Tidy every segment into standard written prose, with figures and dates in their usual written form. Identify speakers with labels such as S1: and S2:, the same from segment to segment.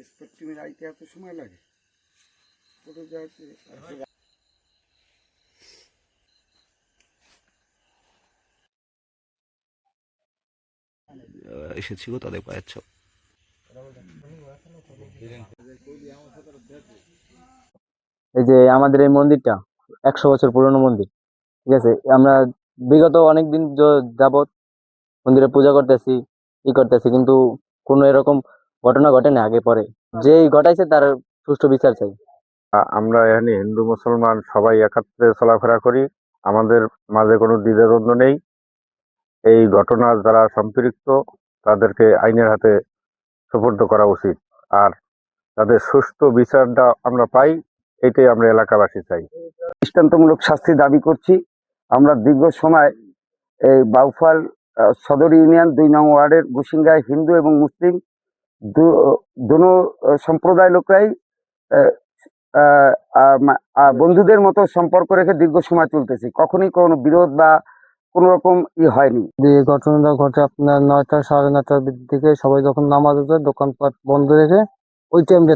S1: Spot টিমের আইতে এত সময় লাগে? কোথাও যাচ্ছে
S2: এসেছি গো তাদের পায়ের ছাপ।
S3: এই যে আমাদের এই মন্দিরটা 100 বছর পুরনো মন্দির, ঠিক আছে। আমরা বিগত অনেকদিন যাবত মন্দিরে পূজা করতেছি, করতেছি, কিন্তু কোনো এরকম ঘটনা ঘটে না আগে পরে। যেই ঘটাইছে তার সুষ্ঠু বিচার চাই।
S4: আমরা এখানে হিন্দু মুসলমান সবাই একত্রে চলাফেরা করি। আমাদের মাঝে কোনো দ্বিধাদ্বন্দ্ব নেই। এই ঘটনা যারা সম্পৃক্ত তাদেরকে আইনের হাতে সোপর্দ করা উচিত, আর তাদের সুষ্ঠু বিচারটা আমরা পাই, এটাই আমরা এলাকাবাসী চাই।
S1: দৃষ্টান্তমূলক শাস্তি দাবি করছি। আমরা দীর্ঘ সময় এই বাউফল সদর ইউনিয়ন 2 নং ওয়ার্ডের গুসিঙ্গায় হিন্দু এবং মুসলিম দুনো সম্প্রদায় লোকরাই বন্ধুদের মতো সম্পর্ক রেখে দীর্ঘ সময় চলতেছি। কখনোই কোনো বিরোধ বা কোনো রকম হয়নি।
S3: যে ঘটনাটা ঘটে আপনার 9টা 9:30টার দিকে, সবাই যখন নামাজে যায় দোকানপাট বন্ধ রেখে ওই টাইমে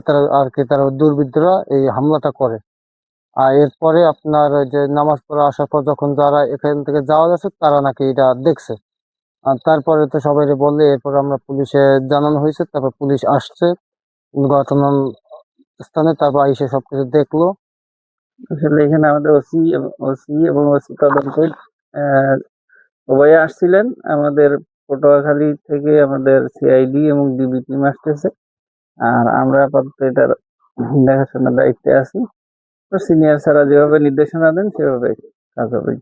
S3: তারা দুর্বৃত্তরা এই হামলাটা করে। আর এরপরে আপনার ওই যে নামাজ পড়ে আসার পর যখন যারা এখান থেকে যাওয়া যাচ্ছে তারা নাকি এটা দেখছে। আর তারপরে তো সবাই বললে, এরপর আমরা পুলিশে জানানো হয়েছে, তারপর পুলিশ আসছে ঘটনার স্থানে, তারপর এসে সবকিছু দেখলো। আসলে এখানে আমাদের ওসি এবং ওসি তদন্ত উভয়ে আসছিলেন। আমাদের পটুয়াখালী থেকে আমাদের সিআইডি এবং ডিবি টিম আসতেছে, আর আমরা আপাতত এটার দেখাশোনার দায়িত্বে আছি। সিনিয়র স্যাররা যেভাবে নির্দেশনা দেন সেভাবে কাজ হবে।